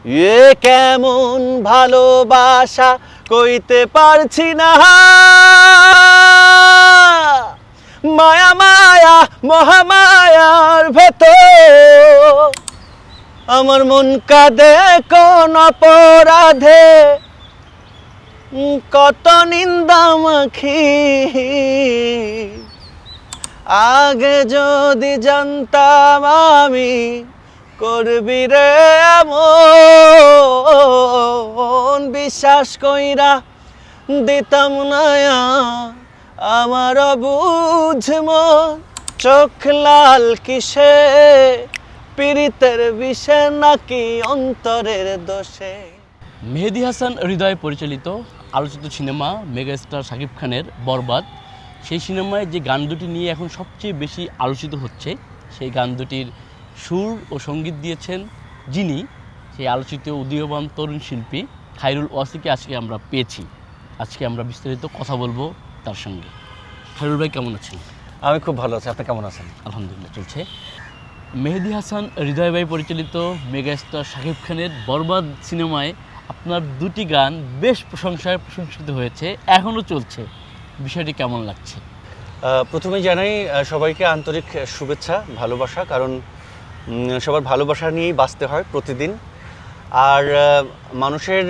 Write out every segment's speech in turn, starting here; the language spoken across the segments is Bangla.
এ কেমন ভালোবাসা কইতে পারছি না, মায়া মায়া মহামায়ার ভেতর আমার মন কাঁদে কোন অপরাধে, কত নিন্দা মাখি। আগে যদি জানতাম আমি করবি রে এমন, বিশ্বাস কইরা দিতাম না আমার বুঝ মন। চোখ লাল কিসে, পীড়িতের বিষে নাকি অন্তরের দোষে। মেহেদী হাসান হৃদয় পরিচালিত আলোচিত সিনেমা মেগাস্টার শাকিব খানের বরবাদ, সেই সিনেমায় যে গান দুটি নিয়ে এখন সবচেয়ে বেশি আলোচিত হচ্ছে, সেই গান দুটির সুর ও সঙ্গীত দিয়েছেন যিনি, সেই আলোচিত উদীয়মান তরুণ শিল্পী খায়রুল ওয়াসিকে আজকে আমরা পেয়েছি। আজকে আমরা বিস্তারিত কথা বলবো তার সঙ্গে। খায়রুল ভাই কেমন আছেন? আমি খুব ভালো আছি, আপনি কেমন আছেন? আলহামদুলিল্লাহ চলছে। মেহেদী হাসান হৃদয় ভাই পরিচালিত মেগাস্টার শাকিব খানের বরবাদ সিনেমায় আপনার দুটি গান বেশ প্রশংসিত হয়েছে, এখনও চলছে, বিষয়টি কেমন লাগছে? প্রথমে জানাই সবাইকে আন্তরিক শুভেচ্ছা, ভালোবাসা, কারণ সবার ভালোবাসা নিয়েই বাঁচতে হয় প্রতিদিন। আর মানুষের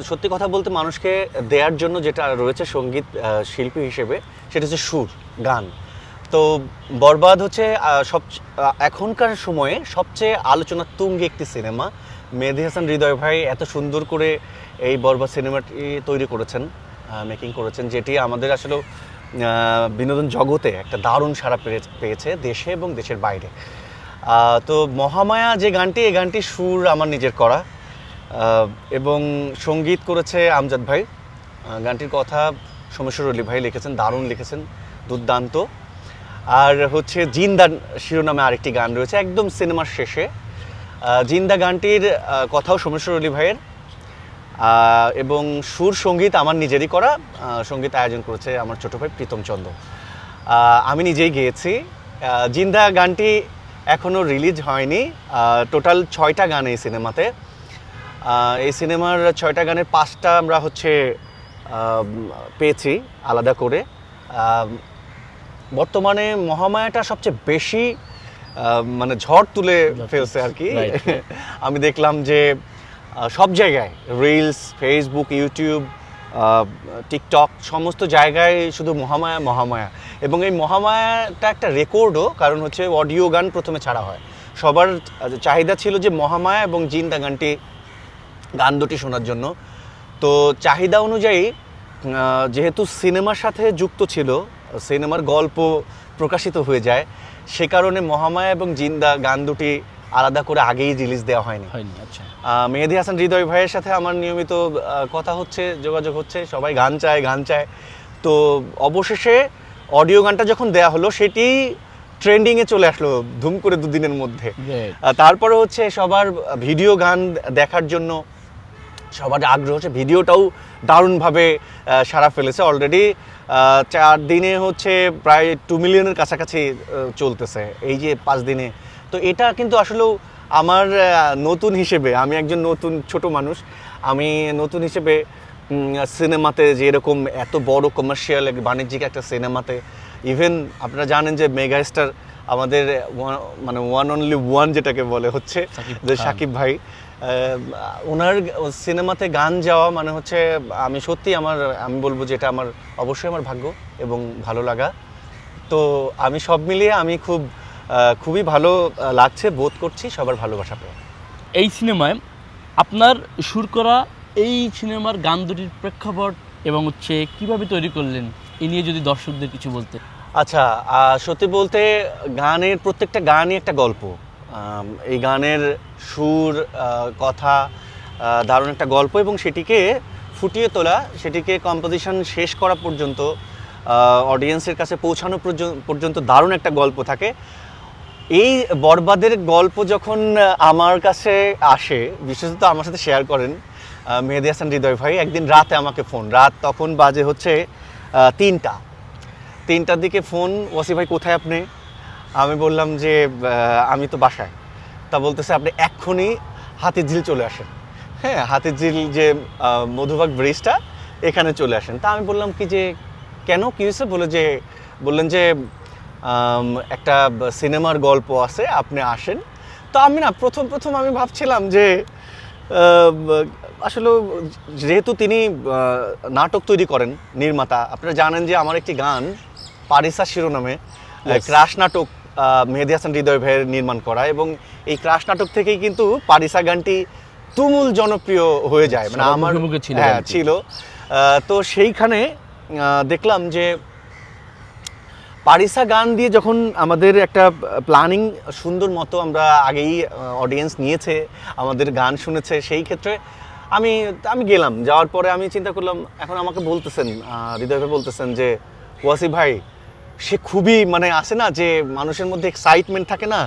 সত্যি কথা বলতে মানুষকে দেওয়ার জন্য যেটা রয়েছে সঙ্গীত শিল্পী হিসেবে, সেটা হচ্ছে সুর, গান। তো বরবাদ হচ্ছে এখনকার সময়ে সবচেয়ে আলোচনার তুঙ্গে একটি সিনেমা। মেহেদী হাসান হৃদয় ভাই এত সুন্দর করে এই বরবাদ সিনেমাটি তৈরি করেছেন, মেকিং করেছেন, যেটি আমাদের আসলে বিনোদন জগতে একটা দারুণ সাড়া পেয়েছে দেশে এবং দেশের বাইরে। তো মহামায়া যে গানটি, এই গানটি সুর আমার নিজের করা এবং সঙ্গীত করেছে আমজাদ ভাই। গানটির কথা সোমেশ্বর অলি ভাই লিখেছেন, দারুণ লিখেছেন, দুর্দান্ত। আর হচ্ছে জিন্দা শিরোনামে আরেকটি গান রয়েছে একদম সিনেমার শেষে। জিন্দা গানটির কথাও সোমেশ্বর অলি ভাইয়ের এবং সুর সঙ্গীত আমার নিজেরই করা। সঙ্গীত আয়োজন করেছে আমার ছোটো ভাই প্রীতম চন্দ্র। আমি নিজেই গেয়েছি। জিন্দা গানটি এখনও রিলিজ হয়নি। টোটাল 6টা গান এই সিনেমাতে। এই সিনেমার 6টা গানের 5টা আমরা পেয়েছি আলাদা করে। বর্তমানে মহামায়াটা সবচেয়ে বেশি মানে ঝড় তুলে ফেলছে আর কি। আমি দেখলাম যে সব জায়গায় রিলস, ফেসবুক, ইউটিউব, টিকটক সমস্ত জায়গায় শুধু মহামায়া মহামায়া। এবং এই মহামায়াটা একটা রেকর্ডও, কারণ হচ্ছে অডিও গান প্রথমে ছাড়া হয়। সবার চাহিদা ছিল যে মহামায়া এবং জিন্দা গান দুটি শোনার জন্য। তো চাহিদা অনুযায়ী যেহেতু সিনেমার সাথে যুক্ত ছিল, সিনেমার গল্প প্রকাশিত হয়ে যায়, সে কারণে মহামায়া এবং জিন্দা গান দুটি আলাদা করে আগেই রিলিজ দেওয়া হয়নি। আচ্ছা। মেহেদী হাসান হৃদয় ভাইয়ের সাথে আমার নিয়মিত কথা হচ্ছে, যোগাযোগ হচ্ছে, সবাই গান চায়। তো অবশেষে অডিও গানটা যখন দেয়া হলো, সেটি ট্রেন্ডিংয়ে চলে আসলো ধুম করে 2 দিনের মধ্যে। তারপরে হচ্ছে সবার ভিডিও গান দেখার জন্য সবার আগ্রহ হচ্ছে। ভিডিওটাও দারুণভাবে সাড়া ফেলেছে। অলরেডি 4 দিনে হচ্ছে প্রায় 2 মিলিয়নের কাছাকাছি চলতেছে এই যে 5 দিনে। তো এটা কিন্তু আসলেও আমার নতুন হিসেবে, আমি একজন নতুন ছোট মানুষ, আমি নতুন হিসেবে সিনেমাতে যে এরকম এত বড় কমার্শিয়াল বাণিজ্যিক একটা সিনেমাতে, ইভেন আপনারা জানেন যে মেগাস্টার আমাদের মানে ওয়ান অনলি ওয়ান যেটাকে বলে হচ্ছে যে শাকিব ভাই, ওনার সিনেমাতে গান যাওয়া মানে হচ্ছে আমি বলবো যে এটা অবশ্যই আমার ভাগ্য এবং ভালো লাগা। তো আমি সব মিলিয়ে আমি খুবই ভালো লাগছে, বোধ করছি সবার ভালোবাসা পেয়ে। এই সিনেমায় আপনার সুর করা এই সিনেমার গান দুটির প্রেক্ষাপট এবং কিভাবে তৈরি করলেন, এ নিয়ে যদি দর্শকদের কিছু বলতে। আচ্ছা, সত্যি বলতে গানের প্রত্যেকটা গানই একটা গল্প। এই গানের সুর, কথা, দারুণ একটা গল্প, এবং সেটিকে ফুটিয়ে তোলা, সেটিকে কম্পোজিশন শেষ করা পর্যন্ত, অডিয়েন্সের কাছে পৌঁছানো পর্যন্ত দারুণ একটা গল্প থাকে। এই বরবাদের গল্প যখন আমার কাছে আসে, বিশেষত আমার সাথে শেয়ার করেন মেহেদী হাসান হৃদয় ভাই, একদিন রাতে আমাকে রাত তখন বাজে হচ্ছে 3টার দিকে ফোন, ওয়াসি ভাই কোথায় আপনি? আমি বললাম যে আমি তো বাসায়। তা বলতেছে আপনি এক্ষুনি হাতিঝিল চলে আসেন। হ্যাঁ, হাতিঝিল যে মধুবাগ ব্রিজটা, এখানে চলে আসেন। তা আমি বললাম কি যে কেন, কী হয়েছে? বললেন যে একটা সিনেমার গল্প আছে, আপনি আসেন। তো আমি না প্রথম আমি ভাবছিলাম যে আসলে যেহেতু তিনি নাটক তৈরি করেন, নির্মাতা, আপনারা জানেন যে আমার একটি গান পারিসা শিরোনামে ক্রাশ নাটক মেহেদী হাসান হৃদয় ভাইয়ের নির্মাণ করা, এবং এই ক্রাশ নাটক থেকেই কিন্তু পারিসা গানটি তুমুল জনপ্রিয় হয়ে যায়, মানে আমার ছিল। তো সেইখানে দেখলাম যে পারিসা গান দিয়ে যখন আমাদের একটা প্ল্যানিং সুন্দর মতো, আমরা আগেই অডিয়েন্স নিয়েছে, আমাদের গান শুনেছে, সেই ক্ষেত্রে আমি গেলাম। যাওয়ার পরে আমি চিন্তা করলাম, এখন আমাকে বলতেছেন, হৃদয় ভাই বলতেছেন যে ওয়াসিফ ভাই, সে খুবই মানে আসে না যে মানুষের মধ্যে এক্সাইটমেন্ট থাকে না,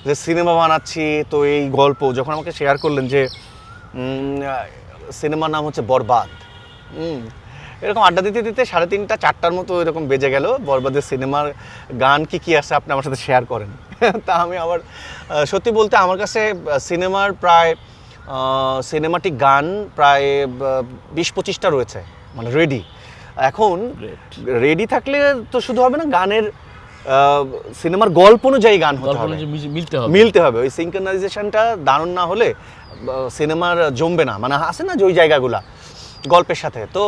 যে সিনেমা বানাচ্ছি। তো এই গল্প যখন আমাকে শেয়ার করলেন যে সিনেমার নাম হচ্ছে বরবাদ, এরকম আড্ডা দিতে দিতে 3:30 4টার মতো এরকম বেজে গেল। বরবাদের সিনেমার গান কি আছে আপনি আমার সাথে শেয়ার করেন। তা আমি আবার সত্যি বলতে আমার কাছে সিনেমাটিক গান প্রায় 20-25টা রয়েছে, মানে রেডি। এখন রেডি থাকলে তো শুধু হবে না, গানের সিনেমার গল্প অনুযায়ী গান হতে হবে, মিলতে হবে। ওই সিঙ্ক্রোনাইজেশনটা দারুণ না হলে সিনেমার জমবে না, মানে আসে না যে ওই জায়গাগুলা গল্পের সাথে। তো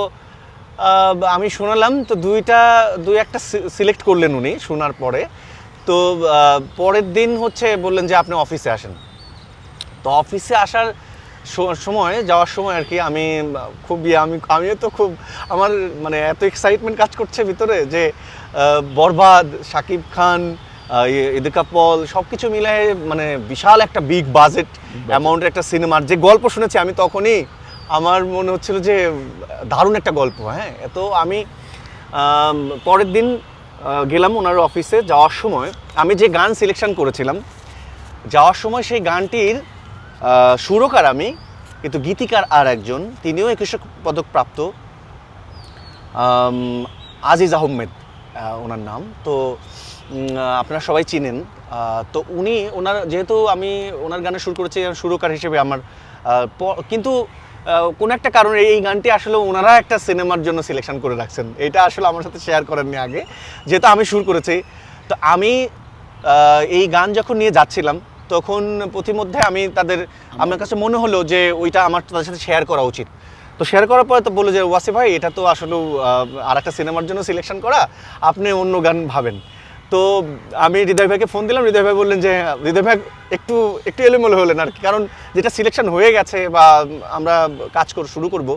আমি শোনালাম, তো দুই একটা সিলেক্ট করলেন উনি শোনার পরে। তো পরের দিন বললেন যে আপনি অফিসে আসেন। তো অফিসে আসার যাওয়ার সময় আর কি আমিও তো খুব, আমার মানে এত এক্সাইটমেন্ট কাজ করছে ভিতরে যে বরবাদ, শাকিব খান, ইদিকা পল, সব কিছু মিলায় মানে বিশাল একটা বিগ বাজেট অ্যামাউন্টের একটা সিনেমার যে গল্প শুনেছি আমি, তখনই আমার মনে হচ্ছিল যে দারুণ একটা গল্প। হ্যাঁ, তো আমি পরের দিন গেলাম ওনার অফিসে। যাওয়ার সময় আমি যে গান সিলেকশন করেছিলাম, যাওয়ার সময় সেই গানটির সুরকার আমি, কিন্তু গীতিকার আর একজন, তিনিও 21 পদক প্রাপ্ত, আজিজ আহমেদ ওনার নাম। তো আপনারা সবাই চিনেন। তো যেহেতু আমি ওনার গানে সুর করেছি সুরকার হিসেবে আমার, কিন্তু কোনো একটা কারণে এই গানটি আসলে ওনারা একটা সিনেমার জন্য সিলেকশন করে রাখছেন। এটা আসলে আমার সাথে শেয়ার করেননি আগে, যেহেতু আমি সুর করেছি। তো আমি এই গান যখন নিয়ে যাচ্ছিলাম, তখন প্রতিমধ্যে আমার কাছে মনে হলো যে ওইটা আমার তাদের সাথে শেয়ার করা উচিত। তো শেয়ার করার পরে তো বললো যে ওয়াসিফ ভাই, এটা তো আসলে আর একটা সিনেমার জন্য সিলেকশন করা, আপনি অন্য গান ভাবেন। তো আমি হৃদয় ভাইকে ফোন দিলাম। হৃদয় ভাই বললেন যে হৃদয় ভাই একটু এলোমেলো হলেন আর কি, কারণ যেটা সিলেকশন হয়ে গেছে বা আমরা কাজ শুরু করব।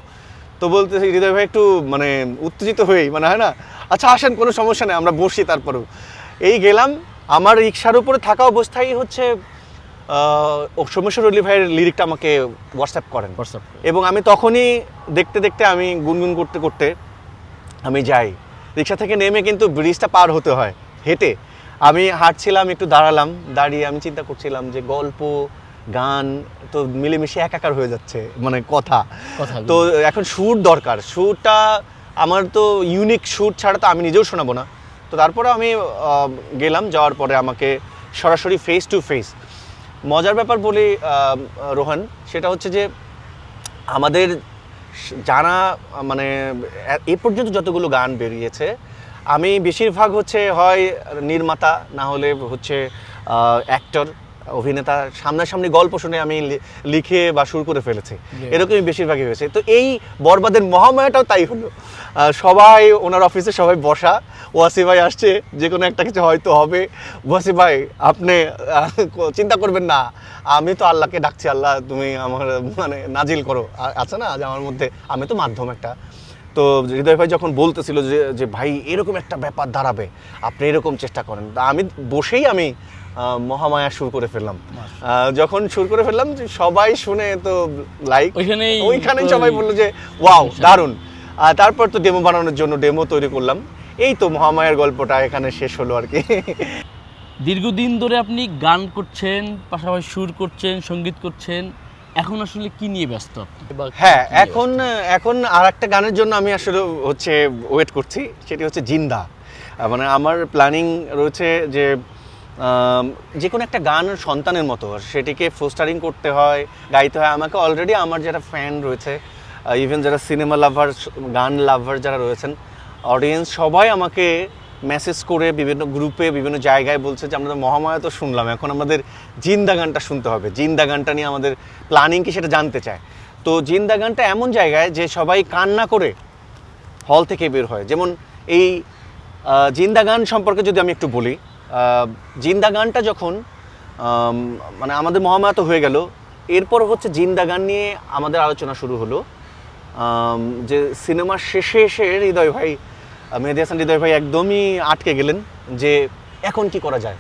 তো বলতে হৃদয় ভাই একটু মানে উত্তেজিত হয়েই, মানে হয় না, আচ্ছা আসেন, কোনো সমস্যা নেই, আমরা বসি। তারপরেও এই গেলাম, আমার রিক্সার উপরে থাকা অবস্থায় সোমেশ্বর অলি ভাইয়ের লিরিকটা আমাকে হোয়াটসঅ্যাপ করেন, এবং আমি তখনই দেখতে দেখতে আমি গুনগুন করতে করতে আমি যাই। রিক্সা থেকে নেমে কিন্তু ব্রিজটা পার হতে হয় হেঁটে। আমি হাঁটছিলাম, একটু দাঁড়িয়ে আমি চিন্তা করছিলাম যে গল্প, গান তো মিলেমিশে একাকার হয়ে যাচ্ছে, মানে কথা। তো এখন সুর দরকার, সুরটা আমার তো ইউনিক সুর ছাড়া তো আমি নিজেও শোনাবো না। তো তারপরে আমি গেলাম, যাওয়ার পরে আমাকে সরাসরি ফেস টু ফেস। মজার ব্যাপার বলি রোহান, সেটা হচ্ছে যে আমাদের জানা, মানে এ পর্যন্ত যতগুলো গান বেরিয়েছে, আমি বেশিরভাগ হয় নির্মাতা, না হলে অ্যাক্টর, অভিনেতা সামনাসামনি গল্প শুনে আমি লিখে বা সুর করে ফেলেছি, এরকমই বেশিরভাগই হয়েছে। তো এই বরবাদের মহামায়াটাও তাই হলো। সবাই ওনার অফিসে সবাই বসা, ওয়াসিফ ভাই আসছে, যে কোনো একটা কিছু হয়তো হবে। ওয়াসিফ ভাই, আপনি চিন্তা করবেন না, আমি তো আল্লাহকে ডাকছি, আল্লাহ তুমি আমার মানে নাজিল করো, আছে না যে আমার মধ্যে, আমি তো মাধ্যম একটা। তো হৃদয় ভাই যখন বলতেছিল যে ভাই এরকম একটা ব্যাপার দাঁড়াবে, আপনি এরকম চেষ্টা করেন, আমি বসেই মহামায়া শুরু করে ফেললাম। যখন শুরু করে ফেললাম, সবাই শুনে তো লাইক, ওইখানেই সবাই বললো যে ওয়াও দারুণ। তারপর তো ডেমো বানানোর জন্য ডেমো তৈরি করলাম। এই তো মহামায়ার গল্পটা এখানে শেষ হলো আর কি। দীর্ঘদিন ধরে আপনি গান করছেন, পাশাপাশি সুর করছেন, সঙ্গীত করছেন, এখন আসলে কি নিয়ে ব্যস্ত আপনি? হ্যাঁ, এখন আর একটা গানের জন্য আমি আসলে ওয়েট করছি, সেটি হচ্ছে জিন্দা। মানে আমার প্ল্যানিং রয়েছে যে যে কোনো একটা গান সন্তানের মতো, সেটিকে ফোস্টারিং করতে হয়, গাইতে হয়। আমাকে অলরেডি আমার যারা ফ্যান রয়েছে, ইভেন যারা সিনেমা লাভার, গান লাভার যারা রয়েছেন, অডিয়েন্স, সবাই আমাকে মেসেজ করে বিভিন্ন গ্রুপে বিভিন্ন জায়গায় বলছে যে আমাদের মহামায়া তো শুনলাম, এখন আমাদের জিন্দা গানটা শুনতে হবে, জিন্দা গানটা নিয়ে আমাদের প্ল্যানিং কি সেটা জানতে চায়। তো জিন্দা গানটা এমন জায়গায় যে সবাই কান্না করে হল থেকে বের হয়। যেমন এই জিন্দা গান সম্পর্কে যদি আমি একটু বলি, জিন্দা গানটা যখন মানে আমাদের মহামায়া তো হয়ে গেল, এরপর হচ্ছে জিন্দা গান নিয়ে আমাদের আলোচনা শুরু হলো। যে সিনেমার শেষে এসে হৃদয় ভাই, মেহেদী হাসান হৃদয় ভাই একদমই আটকে গেলেন যে এখন কি করা যায়,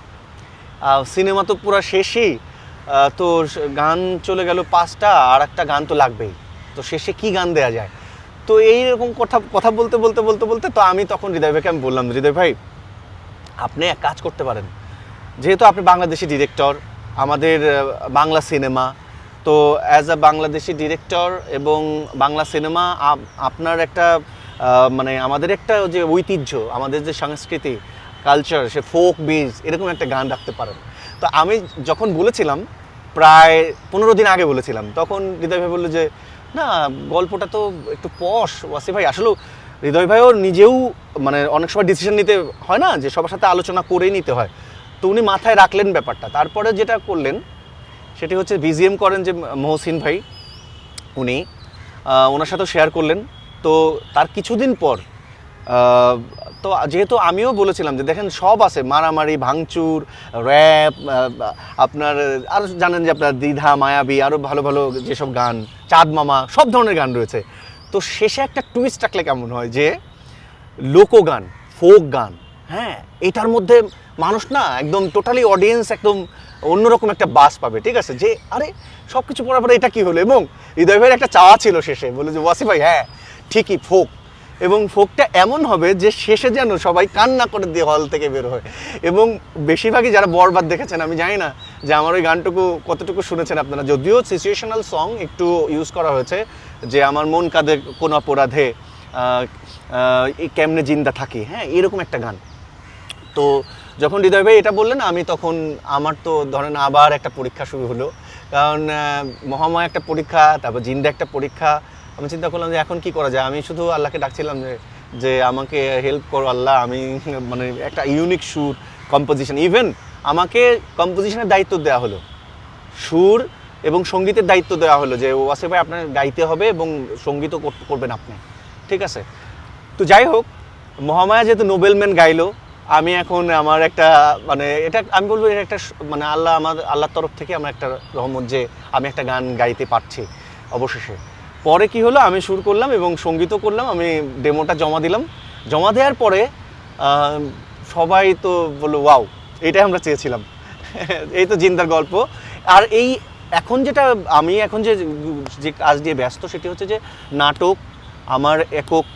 সিনেমা তো পুরো শেষই, তো গান চলে গেল 5টা, আর একটা গান তো লাগবেই, তো শেষে কি গান দেয়া যায়। তো এইরকম কথা বলতে বলতে বলতে বলতে তো আমি তখন হৃদয় ভাইকে আমি বললাম, হৃদয় ভাই আপনি এক কাজ করতে পারেন, যেহেতু আপনি বাংলাদেশি ডিরেক্টর, আমাদের বাংলা সিনেমা, তো অ্যাজ আ বাংলাদেশি ডিরেক্টর এবং বাংলা সিনেমা আপনার একটা মানে আমাদের একটা যে ঐতিহ্য, আমাদের যে সংস্কৃতি কালচার, সে ফোক বেজ, এরকম একটা গান রাখতে পারেন। তো আমি যখন বলেছিলাম, প্রায় 15 দিন আগে বলেছিলাম, তখন হৃদয় ভাই বললো যে না, গল্পটা তো একটু পশ ওয়াসি ভাই। আসলে হৃদয় ভাইও নিজেও মানে অনেক সময় ডিসিশন নিতে হয় না, যে সবার সাথে আলোচনা করেই নিতে হয়। তো উনি মাথায় রাখলেন ব্যাপারটা। তারপরে যেটা করলেন সেটি হচ্ছে বিজিএম করেন যে মহসিন ভাই, উনি ওনার সাথেও শেয়ার করলেন। তো তার কিছুদিন পর তো যেহেতু আমিও বলেছিলাম যে দেখেন সব আছে, মারামারি, ভাঙচুর, র্যাপ, আপনার আরও জানেন যে আপনার দ্বিধা, মায়াবী, আরও ভালো ভালো যেসব গান, চাঁদ মামা, সব ধরনের গান রয়েছে। তো শেষে একটা টুইস্ট রাখলে কেমন হয়, যে লোকগান, ফোক গান, হ্যাঁ, এটার মধ্যে মানুষ না একদম টোটালি অডিয়েন্স একদম অন্যরকম একটা বাস পাবে। ঠিক আছে, যে আরে সব কিছু পড়ার পরে এটা কী হলো। এবং হৃদয় ভাইয়ের একটা চাওয়া ছিল শেষে, বলে যে ওয়াসি ভাই হ্যাঁ ঠিকই ফোক, এবং ফোকটা এমন হবে যে শেষে যেন সবাই কান্না করে দিয়ে হল থেকে বের হয়। এবং বেশিরভাগই যারা বরবাদ দেখেছেন, আমি জানি না যে আমার ওই গানটুকু কতটুকু শুনেছেন আপনারা, যদিও সিচুয়েশনাল সং একটু ইউজ করা হয়েছে, যে আমার মন কাঁদে কোন অপরাধে, কেমনে জিন্দা থাকি, হ্যাঁ, এরকম একটা গান। তো যখন হৃদয় ভাই এটা বললেন, আমি তখন আমার তো ধরেন আবার একটা পরীক্ষা শুরু হলো, কারণ মহামায়া একটা পরীক্ষা, তারপর জিন্দা একটা পরীক্ষা। আমি চিন্তা করলাম যে এখন কি করা যায়। আমি শুধু আল্লাহকে ডাকছিলাম যে আমাকে হেল্প করো আল্লাহ, আমি মানে একটা ইউনিক সুর, কম্পোজিশন, ইভেন আমাকে কম্পোজিশনের দায়িত্ব দেওয়া হলো, সুর এবং সঙ্গীতের দায়িত্ব দেওয়া হলো, যে ওয়াসি ভাই আপনার গাইতে হবে এবং সঙ্গীতও করবেন আপনি, ঠিক আছে। তো যাই হোক, মহামায়া যেহেতু নোবেলম্যান গাইলো, আমি এখন আমার একটা মানে এটা আমি বলবো এটা একটা মানে আল্লাহর তরফ থেকে আমার একটা রহমত, যে আমি একটা গান গাইতে পারছি অবশেষে। পরে কি হলো, আমি সুর করলাম এবং সঙ্গীতও করলাম, আমি ডেমোটা জমা দিলাম। জমা দেওয়ার পরে সবাই তো বললো ওয়াও, এটাই আমরা চেয়েছিলাম। এই তো জিন্দার গল্প। আর এই এখন যেটা আমি এখন যে কাজ দিয়ে ব্যস্ত, সেটি হচ্ছে যে নাটক, আমার একক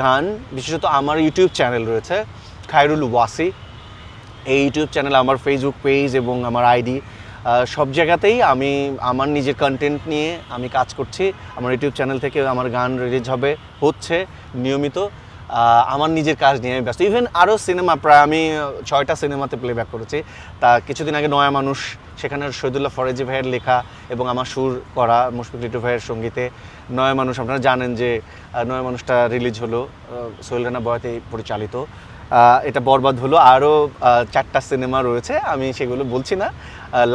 গান, বিশেষত আমার ইউটিউব চ্যানেল রয়েছে খায়রুল ওয়াসি। এই ইউটিউব চ্যানেল, আমার ফেসবুক পেজ এবং আমার আইডি, সব জায়গাতেই আমি আমার নিজের কন্টেন্ট নিয়ে আমি কাজ করছি। আমার ইউটিউব চ্যানেল থেকে আমার গান রিলিজ হচ্ছে নিয়মিত। আমার নিজের কাজ নিয়ে আমি ব্যস্ত। ইভেন আরও সিনেমা, প্রায় আমি 6টা সিনেমাতে প্লেব্যাক করেছি। তা কিছুদিন আগে নয়া মানুষ, সেখানে শহীদুল্লাহ ফরেজি ভাইয়ের লেখা এবং আমার সুর করা, মুশফিক লিটু ভাইয়ের সঙ্গীতে নয়া মানুষ, আপনারা জানেন যে নয়া মানুষটা রিলিজ হলো, সোহেল রানা বয়াতে পরিচালিত। এটা বরবাদ হলো। আরও 4টা সিনেমা রয়েছে, আমি সেগুলো বলছি না।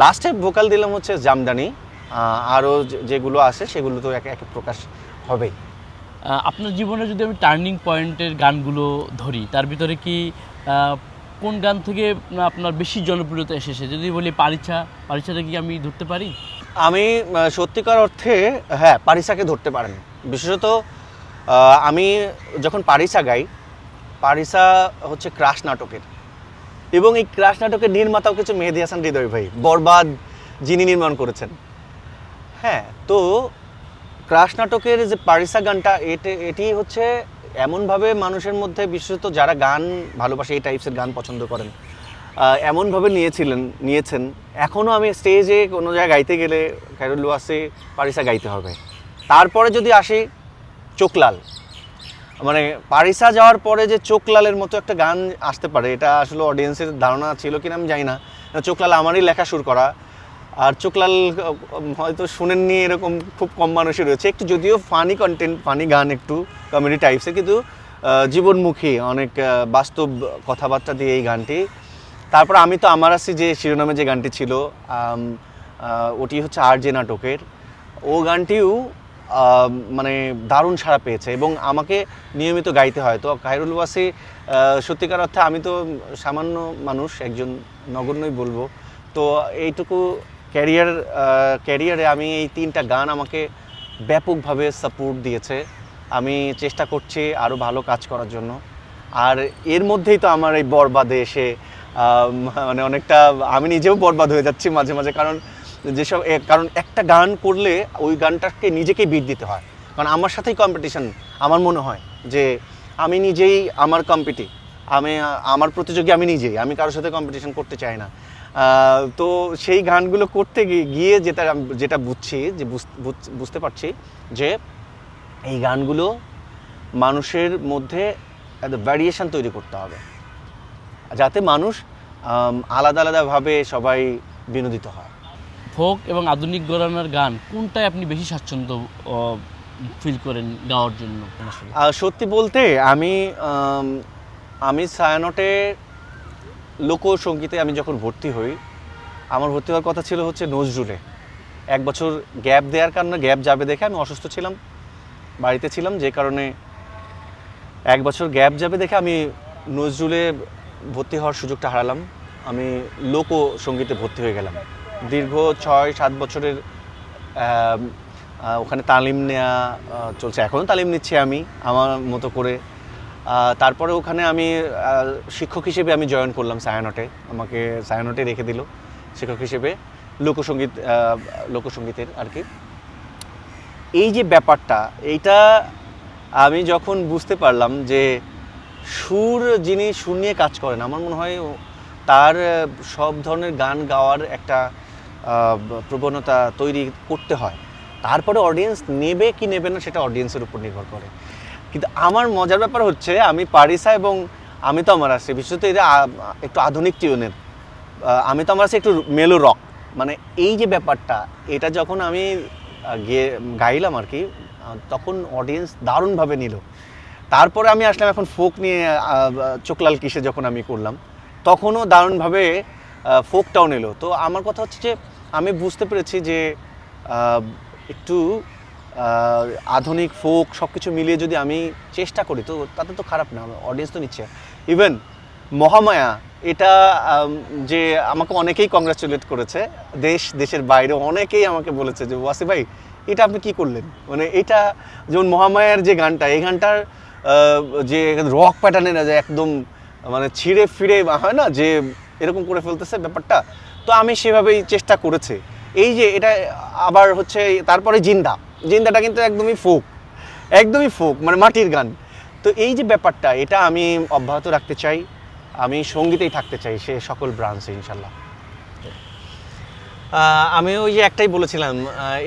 লাস্টে ভোকাল দিলাম হচ্ছে জামদানি। আরও যেগুলো আছে সেগুলো তো একে একে প্রকাশ হবেই। আপনার জীবনে যদি আমি টার্নিং পয়েন্টের গানগুলো ধরি, তার ভিতরে কি কোন গান থেকে আপনার বেশি জনপ্রিয়তা এসেছে? যদি বলি পারিছাটা কি আমি ধরতে পারি? আমি সত্যিকার অর্থে হ্যাঁ, পারিছাকে ধরতে পারেন। বিশেষত আমি যখন পারিছা গাই, পারিছা হচ্ছে ক্রাশ নাটকের, এবং এই ক্রাশ নাটকের নির্মাতাও কিছু মেহেদী হাসান হৃদয় ভাই, বরবাদ যিনি নির্মাণ করেছেন। হ্যাঁ, তো ক্রাশ নাটকের যে পারিছা গানটা, এটি হচ্ছে এমনভাবে মানুষের মধ্যে, বিশেষত যারা গান ভালোবাসে, এই টাইপসের গান পছন্দ করেন, এমনভাবে নিয়েছেন। এখনও আমি স্টেজে কোনো জায়গায় গাইতে গেলে খায়রুল ওয়াসি, পারিছা গাইতে হবে। তারপরে যদি আসি চোখলাল, মানে পারিছা যাওয়ার পরে যে চোখলালের মতো একটা গান আসতে পারে, এটা আসলে অডিয়েন্সের ধারণা ছিল কিনা আমি জানি না। চোখলাল আমারই লেখা সুর করা। আর চোখলাল হয়তো শুনেননি এরকম খুব কম মানুষই রয়েছে, একটু যদিও ফানি কন্টেন্ট, ফানি গান, একটু কমেডি টাইপসের, কিন্তু জীবনমুখী অনেক বাস্তব কথাবার্তা দিয়ে এই গানটি। তারপর আমি তো আমার আছি যে শিরোনামে যে গানটি ছিল, ওটি হচ্ছে আর যে নাটকের, ও গানটিও মানে দারুণ সাড়া পেয়েছে এবং আমাকে নিয়মিত গাইতে হয়। তো খায়রুল ওয়াসি সত্যিকার অর্থে আমি তো সামান্য মানুষ, একজন নগণ্যই বলবো। তো এইটুকু ক্যারিয়ারে আমি এই 3টা গান আমাকে ব্যাপকভাবে সাপোর্ট দিয়েছে। আমি চেষ্টা করছি আরও ভালো কাজ করার জন্য। আর এর মধ্যেই তো আমার এই বরবাদে এসে মানে অনেকটা আমি নিজেও বরবাদ হয়ে যাচ্ছি মাঝে মাঝে, কারণ একটা গান করলে ওই গানটাকে নিজেকেই বিট দিতে হয়, কারণ আমার সাথেই কম্পিটিশন। আমার মনে হয় যে আমি নিজেই আমার আমার প্রতিযোগী আমি নিজেই, আমি কারোর সাথে কম্পিটিশন করতে চাই না। তো সেই গানগুলো করতে গিয়ে যেটা বুঝতে পারছি যে এই গানগুলো মানুষের মধ্যে একটা ভ্যারিয়েশন তৈরি করতে হবে, যাতে মানুষ আলাদা আলাদাভাবে সবাই বিনোদিত হয়। ফোক এবং আধুনিক ঘরানার গান কোনটায় আপনি বেশি স্বাচ্ছন্দ্য ফিল করেন গাওয়ার জন্য? সত্যি বলতে আমি ছায়ানটে লোকসঙ্গীতে আমি যখন ভর্তি হই, আমার ভর্তি হওয়ার কথা ছিল হচ্ছে নজরুলে। 1 বছর গ্যাপ দেওয়ার কারণে, গ্যাপ যাবে দেখে, আমি অসুস্থ ছিলাম, বাড়িতে ছিলাম, যে কারণে 1 বছর গ্যাপ যাবে দেখে আমি নজরুলে ভর্তি হওয়ার সুযোগটা হারালাম। আমি লোকসঙ্গীতে ভর্তি হয়ে গেলাম। দীর্ঘ 6-7 বছরের ওখানে তালিম নেওয়া চলছে, এখনও তালিম নিচ্ছি আমি আমার মতো করে। তারপরে ওখানে আমি শিক্ষক হিসেবে আমি জয়েন করলাম ছায়ানটে, আমাকে ছায়ানটে রেখে দিল শিক্ষক হিসেবে লোকসঙ্গীতের আর কি। এই যে ব্যাপারটা, এইটা আমি যখন বুঝতে পারলাম যে যিনি সুর নিয়ে কাজ করেন, আমার মনে হয় তার সব ধরনের গান গাওয়ার একটা প্রবণতা তৈরি করতে হয়। তারপরে অডিয়েন্স নেবে কি নেবে না সেটা অডিয়েন্সের উপর নির্ভর করে। কিন্তু আমার মজার ব্যাপার হচ্ছে আমি পারিসা এবং আমি তো আমার আছি, বিশেষত এটা একটু আধুনিক টিউনের, আমি তো আমার আছি একটু মেলো রক, মানে এই যে ব্যাপারটা, এটা যখন আমি গাইলাম আর কি, তখন অডিয়েন্স দারুণভাবে নিল। তারপরে আমি আসলাম এখন ফোক নিয়ে, চোখলাল কিসে যখন আমি করলাম, তখনও দারুণভাবে ফোকটাও নিল। তো আমার কথা হচ্ছে যে আমি বুঝতে পেরেছি যে একটু আধুনিক ফোক সব কিছু মিলিয়ে যদি আমি চেষ্টা করি, তো তাতে তো খারাপ না, অডিয়েন্স তো নিচ্ছে। ইভেন মহামায়া, এটা যে আমাকে অনেকেই কংগ্রাচুলেট করেছে, দেশের বাইরে অনেকেই আমাকে বলেছে যে ওয়াসি ভাই এটা আপনি কি করলেন, মানে এটা যেমন মহামায়ার যে গানটা, এই গানটার যে রক প্যাটার্নের যে একদম মানে ছিঁড়ে ফিরে হয় না, যে এরকম করে ফেলতেছে ব্যাপারটা, তো আমি সেভাবেই চেষ্টা করেছি। এই যে এটা আবার হচ্ছে, তারপরে জিন্দাটা কিন্তু একদমই ফোক, মানে মাটির গান। তো এই যে ব্যাপারটা, এটা আমি অব্যাহত রাখতে চাই, আমি সঙ্গীতেই থাকতে চাই সে সকল ব্রাঞ্চে ইনশাল্লাহ। আমি ওই যে একটাই বলেছিলাম,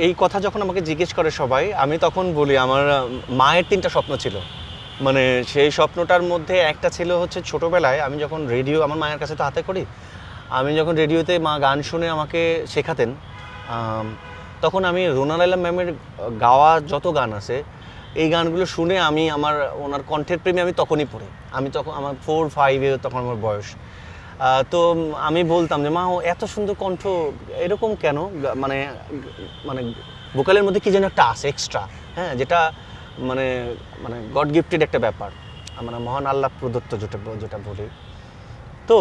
এই কথা যখন আমাকে জিজ্ঞেস করে সবাই, আমি তখন বলি আমার মায়ের 3টা স্বপ্ন ছিল। মানে সেই স্বপ্নটার মধ্যে একটা ছিল হচ্ছে ছোটোবেলায় আমি যখন রেডিও, আমার মায়ের কাছে তো হাতে করি, আমি যখন রেডিওতে মা গান শুনে আমাকে শেখাতেন, তখন আমি রুনা লায়লা ম্যামের গাওয়া যত গান আছে, এই গানগুলো শুনে আমি ওনার কণ্ঠের প্রেমে আমি তখনই পড়ি। তখন আমার 4-5 তখন আমার বয়স। তো আমি বলতাম যে মা, ও এত সুন্দর কণ্ঠ, এরকম কেন, মানে ভোকালের মধ্যে কি যেন একটা আছে এক্সট্রা, হ্যাঁ, যেটা মানে গড গিফটেড একটা ব্যাপার, মানে মহান আল্লাহ প্রদত্ত যেটা বলি। তো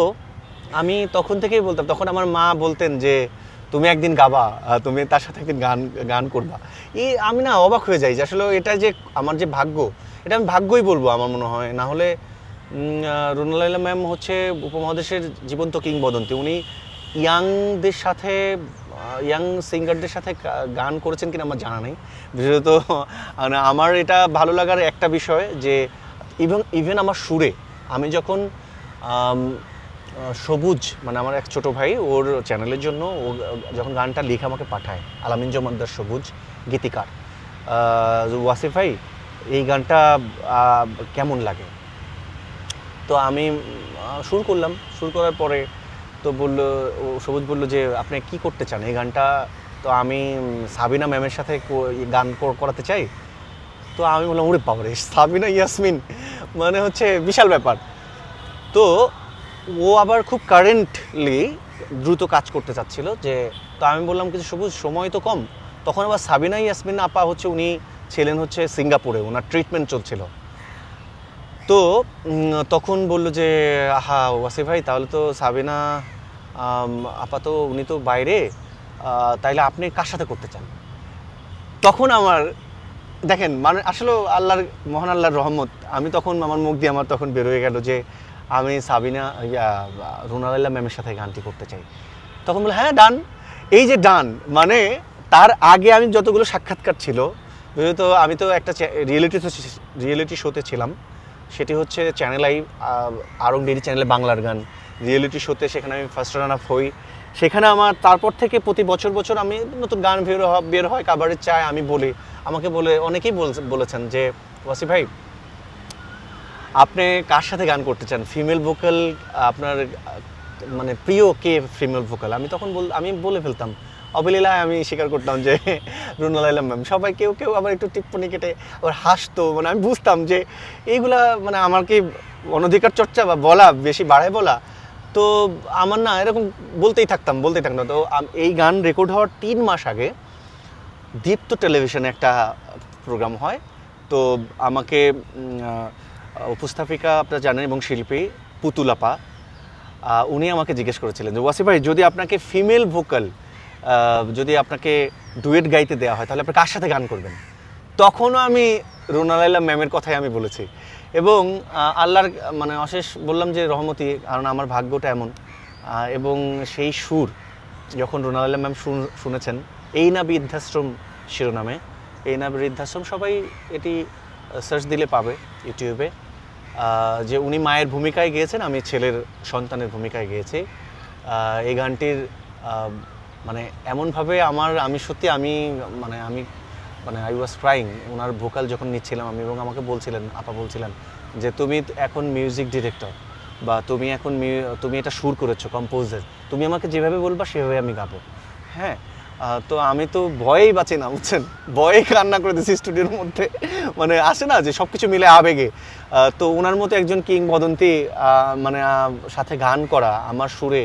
আমি তখন থেকেই বলতাম, তখন আমার মা বলতেন যে তুমি একদিন গাবা, তুমি তার সাথে একদিন গান করবা। আমি না অবাক হয়ে যাই যে আসলে এটা যে আমার যে ভাগ্য, এটা আমি ভাগ্যই বলবো আমার মনে হয়। না হলে রুনা লায়লা ম্যাম হচ্ছে উপমহাদেশের জীবন্ত কিংবদন্তি। উনি ইয়াং সিঙ্গারদের সাথে গান করেছেন কিনা আমার জানা নেই। বিশেষত আমার এটা ভালো লাগার একটা বিষয় যে ইভেন আমার সুরে, আমি যখন সবুজ, মানে আমার এক ছোটো ভাই, ওর চ্যানেলের জন্য ও যখন গানটা লিখে আমাকে পাঠায়, আলামিন জমাদ্দার সবুজ গীতিকার, ওয়াসিফ ভাই এই গানটা কেমন লাগে, তো আমি সুর করার পরে তো বললো, সবুজ বললো যে আপনি কি করতে চান এই গানটা? তো আমি সাবিনা ম্যামের সাথে গান করাতে চাই। তো আমি বললাম ওরে বাবারে, সাবিনা ইয়াসমিন মানে হচ্ছে বিশাল ব্যাপার। তো ও আবার খুব কারেন্টলি দ্রুত কাজ করতে চাচ্ছিল, যে তো আমি বললাম কিছু সবুজ সময় তো কম। তখন আবার সাবিনা ইয়াসমিন আপা হচ্ছে উনি ছিলেন হচ্ছে সিঙ্গাপুরে, ওনার ট্রিটমেন্ট চলছিল। তো তখন বললো যে আহা ওয়াসিফ ভাই, তাহলে তো সাবিনা আপা তো উনি তো বাইরে, তাইলে আপনি কার সাথে করতে চান? তখন আমার দেখেন মানে আসলে আল্লাহর মহান আল্লাহর রহমত, আমি তখন আমার মুখ দিয়ে আমার তখন বেরোয় গেল যে আমি সাবিনা রুনা লায়লা ম্যামের সাথে গানটি করতে চাই। তখন বলে হ্যাঁ ডান। এই যে ডান মানে তার আগে আমি যতগুলো সাক্ষাৎকার ছিল, যেহেতু আমি তো একটা রিয়েলিটি শোতে ছিলাম, সেটি হচ্ছে চ্যানেল আই আরং ডেইলি চ্যানেলে বাংলার গান রিয়েলিটি শোতে, সেখানে আমি ফার্স্ট রান আপ হই। সেখানে আমার তারপর থেকে প্রতি বছর আমি নতুন গান বের হয়, কাভারেজ চাই, আমি বলি, আমাকে বলে অনেকেই বলেছেন যে ওয়াসিফ ভাই আপনি কার সাথে গান করতে চান, ফিমেল ভোকাল আপনার মানে প্রিয় কে ফিমেল ভোকাল? আমি তখন আমি বলে ফেলতাম অবলীলায়, আমি স্বীকার করতাম যে রুনা লায়লা ম্যাম। সবাই কেউ আবার একটু টিপ্পনি কেটে আবার হাসতো, মানে আমি বুঝতাম যে এইগুলা মানে আমার কি অনধিকার চর্চা বা বলা বেশি বাড়ায় বলা। তো আমার না এরকম বলতেই থাকতাম। তো এই গান রেকর্ড হওয়ার 3 মাস আগে দীপ্ত টেলিভিশনে একটা প্রোগ্রাম হয়। তো আমাকে উপস্থাপিকা আপনারা জানেন এবং শিল্পী পুতুলাপা, উনি আমাকে জিজ্ঞেস করেছিলেন যে ওয়াসিফ ভাই যদি আপনাকে ফিমেল ভোকাল যদি আপনাকে ডুয়েট গাইতে দেওয়া হয় তাহলে আপনি কার সাথে গান করবেন? তখনও আমি রুনা লায়লা ম্যামের কথাই আমি বলেছি। এবং আল্লাহর মানে অশেষ বললাম যে রহমতি, কারণ আমার ভাগ্যটা এমন। এবং সেই সুর যখন রুনা লায়লা ম্যাম শুনেছেন, এই না বৃদ্ধাশ্রম শিরোনামে, এই না বৃদ্ধাশ্রম, সবাই এটি সার্চ দিলে পাবে ইউটিউবে, যে উনি মায়ের ভূমিকায় গেয়েছেন, আমি ছেলের সন্তানের ভূমিকায় গেয়েছি। এই গানটির মানে এমনভাবে আমি সত্যি আমি I was crying owner vocal যখন নিচ্ছিলাম আমি, এবং আমাকে আপা বলছিলেন যে তুমি এখন মিউজিক ডিরেক্টর, বা তুমি এটা সুর করেছো, কম্পোজার, তুমি আমাকে যেভাবে বলবা সেভাবে আমি গাবো। হ্যাঁ, তো আমি তো ভয়েই বাঁচি না, বুঝছেন, ভয়ে কান্না করে দিয়েছি স্টুডিওর মধ্যে। মানে আসে না যে সব কিছু মিলে আবেগে। তো ওনার মতো একজন কিংবদন্তি মানে সাথে গান করা, আমার সুরে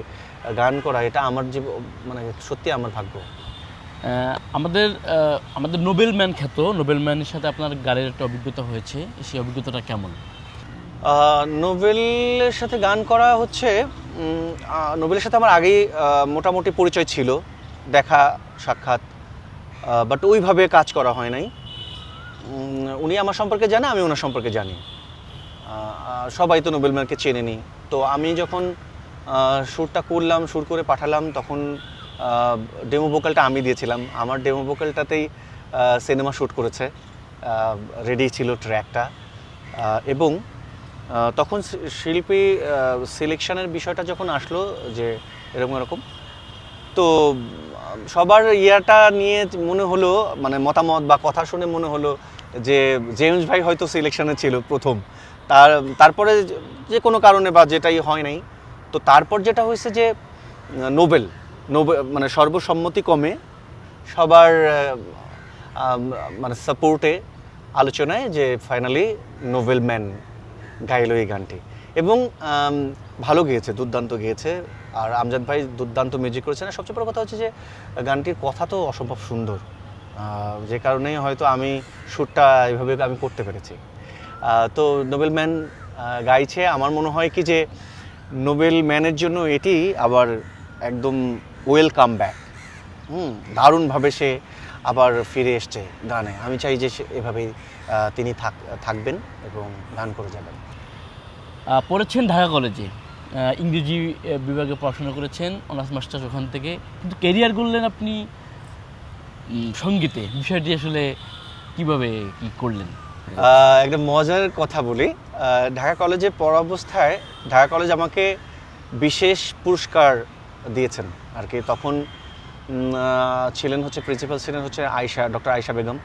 গান করা, এটা আমার মানে সত্যি আমার ভাগ্য। আমাদের নোবেলম্যান খ্যাত নোবেলম্যানের সাথে আপনার গানের একটা অভিজ্ঞতা হয়েছে, সেই অভিজ্ঞতাটা কেমন? নোবেলের সাথে গান করা হচ্ছে, নোবেলের সাথে আমার আগেই মোটামুটি পরিচয় ছিল, দেখা সাক্ষাৎ, বাট ওইভাবে কাজ করা হয় নাই। উনি আমার সম্পর্কে জানে, আমি ওনার সম্পর্কে জানি। সবাই তো নোবেলম্যানকে চেনে নি। তো আমি যখন সুরটা করলাম, সুর করে পাঠালাম, তখন ডেমো ভোকালটা আমি দিয়েছিলাম। আমার ডেমো ভোকালটাতেই সিনেমা শ্যুট করেছে, রেডি ছিল ট্র্যাকটা। এবং তখন শিল্পী সিলেকশনের বিষয়টা যখন আসলো যে এরকম, তো সবার ইয়াটা নিয়ে মনে হলো, মানে মতামত বা কথা শুনে মনে হলো যে জেমস ভাই হয়তো সিলেকশনে ছিল প্রথম, তারপরে যে কোনো কারণে বা যেটাই হয় নাই। তো তারপর যেটা হয়েছে যে নোবেল মানে সর্বসম্মতিক্রমে সবার মানে সাপোর্টে আলোচনায় যে ফাইনালি নোবেলম্যান গাইলো এই গানটি। এবং ভালো গেয়েছে, দুর্দান্ত গেয়েছে। আর আমজাদ ভাই দুর্দান্ত মিউজিক করেছেন। আর সবচেয়ে বড় কথা হচ্ছে যে গানটির কথা তো অসম্ভব সুন্দর, যে কারণেই হয়তো আমি সুরটা এইভাবে আমি করতে পেরেছি। তো নোবেলম্যান গাইছে। আমার মনে হয় কি যে নোবেলম্যানের জন্য এটি আবার একদম ওয়েলকাম ব্যাক। দারুণভাবে সে আবার ফিরে এসছে গানে। আমি চাই যে এভাবেই তিনি থাকবেন এবং গান করে যাবেন। পড়েছেন ঢাকা কলেজে, ইংরেজি বিভাগে পড়াশোনা করেছেন, অনার্স মাস্টার্স ওখান থেকে, কিন্তু ক্যারিয়ার করলেন আপনি সঙ্গীতে। বিষয়টি আসলে কিভাবে কি করলেন? একটা মজার কথা বলি। ঢাকা কলেজে পড়া অবস্থায় ঢাকা কলেজ আমাকে বিশেষ পুরস্কার দিয়েছেন আর কি। তখন ছিলেন হচ্ছে প্রিন্সিপাল ছিলেন হচ্ছে ডক্টর আয়েশা বেগম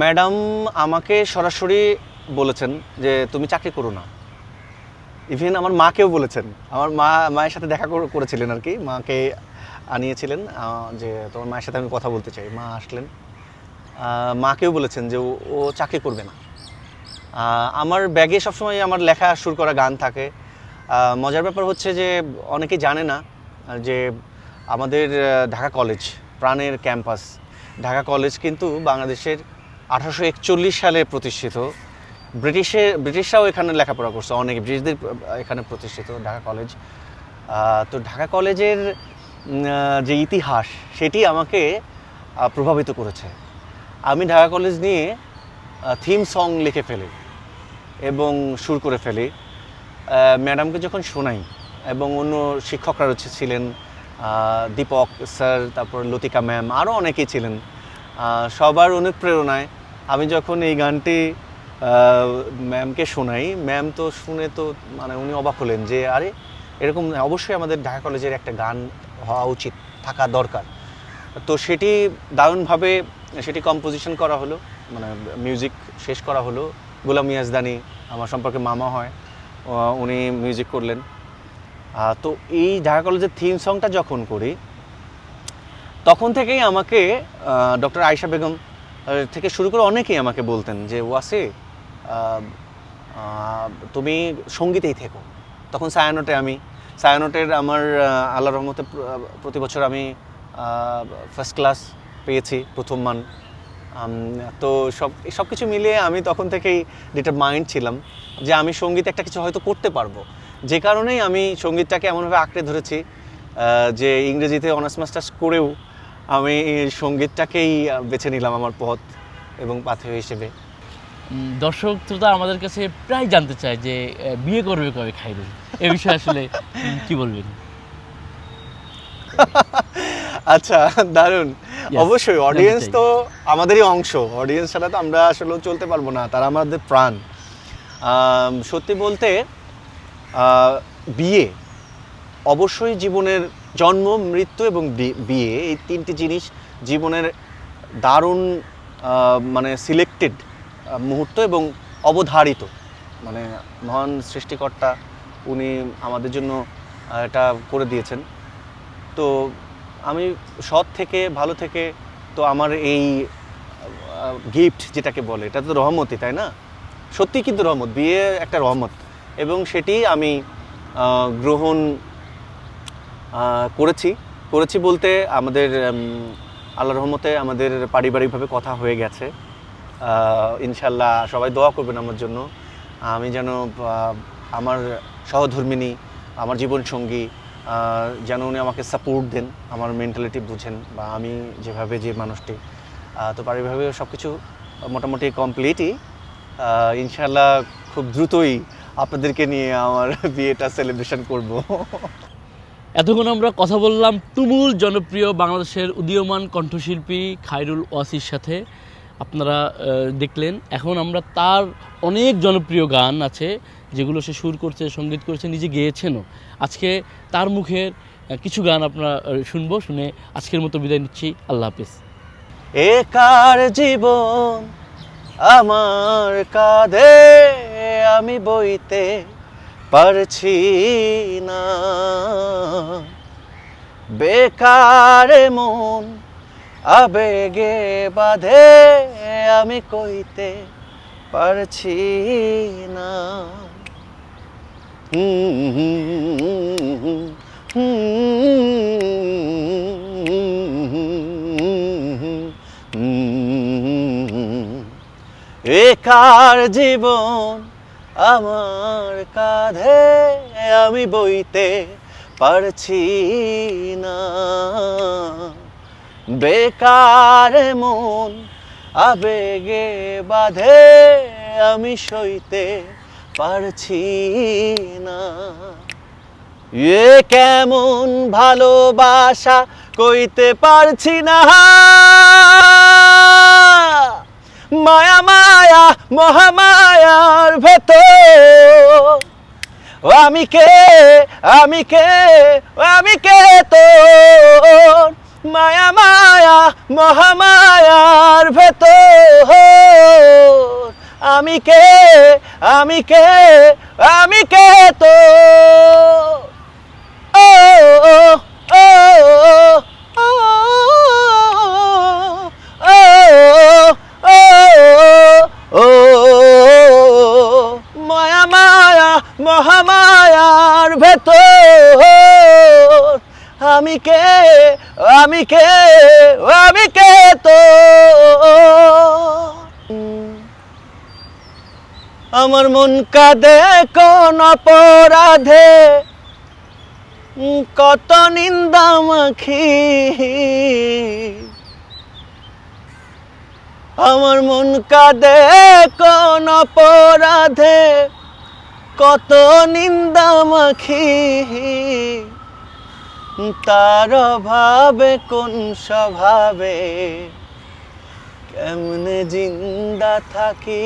ম্যাডাম। আমাকে সরাসরি বলেছেন যে তুমি চাকরি করো না, ইভেন আমার মাকেও বলেছেন, আমার মায়ের সাথে দেখা করেছিলেন আর কি, মাকে আনিয়েছিলেন যে তোমার মায়ের সাথে আমি কথা বলতে চাই। মা আসলেন, মাকেও বলেছেন যে ও চাকরি করবে না। আমার ব্যাগে সবসময় আমার লেখা সুর করা গান থাকে। মজার ব্যাপার হচ্ছে যে অনেকেই জানে না যে আমাদের ঢাকা কলেজ, প্রাণের ক্যাম্পাস ঢাকা কলেজ কিন্তু বাংলাদেশের 1841 সালে প্রতিষ্ঠিত। ব্রিটিশরাও এখানে লেখাপড়া করছে, অনেকে ব্রিটিশদের এখানে প্রতিষ্ঠিত ঢাকা কলেজ। তো ঢাকা কলেজের যে ইতিহাস সেটি আমাকে প্রভাবিত করেছে। আমি ঢাকা কলেজ নিয়ে থিম সং লিখে ফেলি এবং সুর করে ফেলি। ম্যাডামকে যখন শোনাই এবং অন্য শিক্ষকরা ছিলেন, দীপক স্যার, তারপর লতিকা ম্যাম, আরও অনেকেই ছিলেন, সবার অনুপ্রেরণায় আমি যখন এই গানটি ম্যামকে শোনাই, ম্যাম তো শুনে তো মানে উনি অবাক হলেন যে আরে এরকম অবশ্যই আমাদের ঢাকা কলেজের একটা গান হওয়া উচিত, থাকা দরকার। তো সেটি দারুণভাবে সেটি কম্পোজিশন করা হলো, মানে মিউজিক শেষ করা হলো। গোলাম ইয়াজদানি আমার সম্পর্কে মামা হয়, উনি মিউজিক করলেন। তো এই ঢাকা কলেজের থিম সংটা যখন করি তখন থেকেই আমাকে ডক্টর আয়েশা বেগম থেকে শুরু করে অনেকেই আমাকে বলতেন যে ওয়াসি তুমি সঙ্গীতেই থেকো। তখন সায়ানটের আমার আল্লাহর রহমতে প্রতি বছর আমি ফার্স্ট ক্লাস পেয়েছি, প্রথম মান। তো সব কিছু মিলিয়ে আমি তখন থেকেই ডিটারমাইন্ড ছিলাম যে আমি সঙ্গীত একটা কিছু হয়তো করতে পারবো। যে কারণেই আমি সঙ্গীতটাকে এমনভাবে আঁকড়ে ধরেছি যে ইংরেজিতে অনার্স মাস্টার্স করেও আমি সঙ্গীতটাকেই বেছে নিলাম আমার পথ এবং পাথেয় হিসেবে। দর্শক শ্রোতা আমাদের কাছে প্রায় জানতে চায় যে বিয়ে করবে কবে খায়রুল, এ বিষয়ে আসলে কি বলবেন? আচ্ছা, দারুণ। অবশ্যই অডিয়েন্স তো আমাদেরই অংশ, অডিয়েন্স ছাড়া তো আমরা আসলে চলতে পারবো না, তারা আমাদের প্রাণ। সত্যি বলতে বিয়ে অবশ্যই জীবনের জন্ম, মৃত্যু এবং বিয়ে, এই তিনটি জিনিস জীবনের দারুণ মানে সিলেক্টেড মুহূর্ত এবং অবধারিত। মানে মহান সৃষ্টিকর্তা উনি আমাদের জন্য এটা করে দিয়েছেন। তো আমি সৎ থেকে ভালো থেকে, তো আমার এই গিফট যেটাকে বলে এটা তো রহমতই, তাই না? সত্যি কিন্তু রহমত, বিয়ে একটা রহমত, এবং সেটি আমি গ্রহণ করেছি বলতে আমাদের আল্লাহর রহমতে আমাদের পারিবারিকভাবে কথা হয়ে গেছে। ইনশাল্লাহ সবাই দোয়া করবেন আমার জন্য, আমি যেন আমার সহধর্মিনী, আমার জীবনসঙ্গী যেন উনি আমাকে সাপোর্ট দেন, আমার মেন্টালিটি বুঝেন, বা আমি যেভাবে যে মানুষটি। তো পারিবারিকভাবে সব কিছু মোটামুটি কমপ্লিটই। ইনশাল্লাহ খুব দ্রুতই আপনাদেরকে নিয়ে আমার বিয়েটা সেলিব্রেশন করব। এতক্ষণ আমরা কথা বললাম তুমুল জনপ্রিয় বাংলাদেশের উদীয়মান কণ্ঠশিল্পী খায়রুল ওয়াসির সাথে। আপনারা দেখলেন, এখন আমরা তার অনেক জনপ্রিয় গান আছে যেগুলো সে সুর করছে, সঙ্গীত করছে, নিজে গেয়েছেনও। আজকে তার মুখের কিছু গান আপনারা শুনবো, শুনে আজকের মতো বিদায় নিচ্ছি। আল্লাহ হাফিজ। একার জীবন আমার কাঁধে আমি বইতে পারছি না, বেকার মন আবেগে বাঁধে আমি কইতে পারছি না। একার জীবন আমার কাঁধে আমি বইতে পারছি না, বেকার মন আবেগে বাঁধে আমি সইতে পারছি না। এ কেমন ভালোবাসা কইতে পারছি না, মায়া মায়া মহামায়ার ভেতর আমি কে আমি কে আমি কে তোর, মায়া মায়া মহামায়ার ভেতর আমি কে আমি কে আমি কে তো ও ও ও ও ও মায়া মায়া মহামায়ার ভেতর আমি কে আমি কে আমি কে তো আমার মন কাঁদে কোন অপরাধে কত নিন্দা মাখি আমার মন কাঁদে কোন অপরাধে কত নিন্দা মাখি তার অভাবে কোন স্বভাবে কেমনে জিন্দা থাকি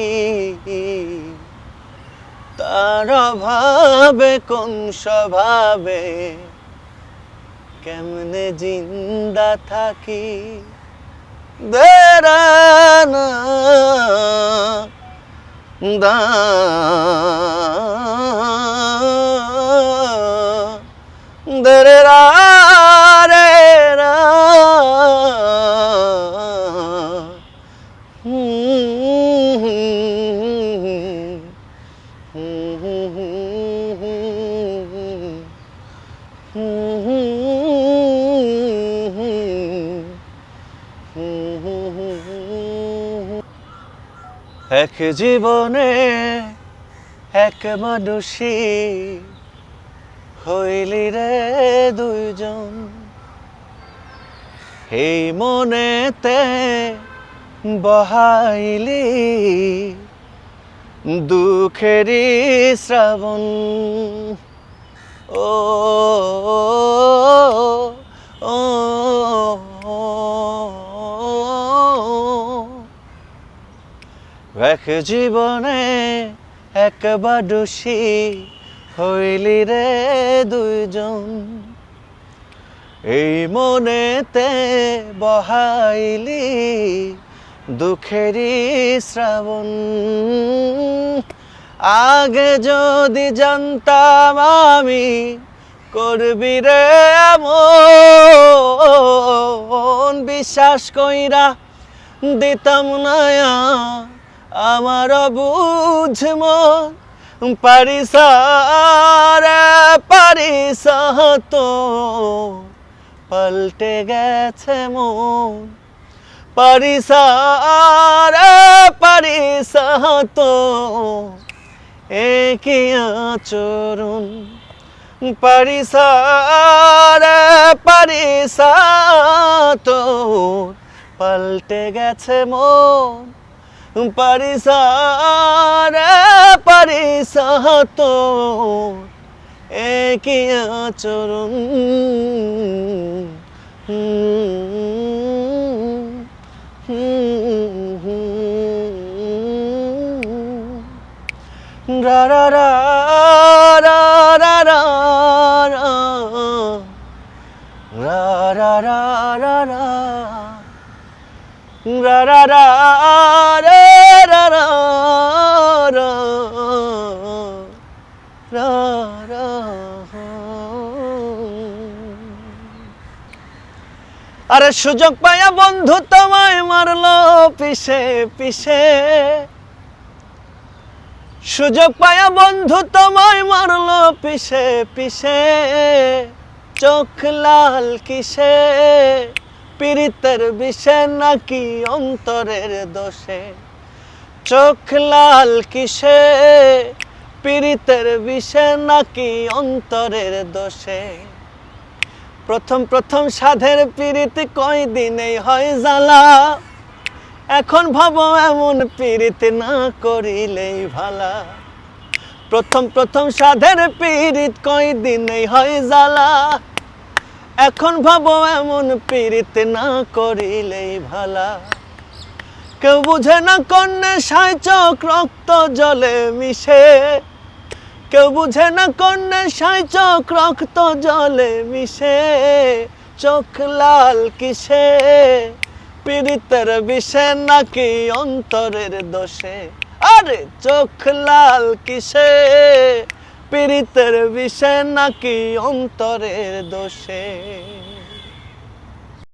তার অভাবে কোন স্বভাবে কেমনে জিন্দা থাকি দেরানা দা দেরা রে রা এক জীবনে এক মানুষই হইলি রে দুইজন এই মনেতে বহাইলি দুঃখেরই শ্রাবণ ও ও এক জীবনে একবার দোষী হইলি রে দুইজন এই মনেতে বহাইলি দুঃখেরই শ্রাবণ আগে যদি জানতাম আমি করবি রে এমন বিশ্বাস কইরা দিতাম না আমার বুঝমন পারিস রে পারিস তো পাল্টে গেছে মন পারিস রে পারিস তো একই আচরণ পারিস রে পারিস তো পাল্টে গেছে মন পারিস রে পারিস তো একই আচরণ রা রা রা রা রা রা রা রা রা রা রা ra ra ra ra ra ra ra ra ra আরে সুযোগ পায়া বন্ধু তোমায় মারলো পিছে পিছে সুযোগ পায়া বন্ধু তোমায় মারলো পিছে পিছে চোখ লাল কিসে পীড়িতের বিষে নাকি অন্তরের দোষে চোখ লাল কিসে পীড়িতের বিষে নাকি অন্তরের দোষে প্রথম প্রথম সাধের পীড়িত কয়দিনেই হয় জ্বালা এখন ভাবো এমন পীড়িত না করিলেই ভালা প্রথম প্রথম সাধের পীড়িত কয়দিনেই হয় জ্বালা এখন ভাবো এমন পীড়িত না করিলেই ভালা কেউ বুঝে না কন্যা সাই চোখ রক্ত জলে মিশে কেউ বুঝে না কন্যা সাই চোখ রক্ত জলে মিশে চোখ লাল কিসে পীড়িতের বিষে নাকি অন্তরের দোষে আর আরে চোখ লাল কিসে, পীড়িতের বিষে নাকি অন্তরের দোষে।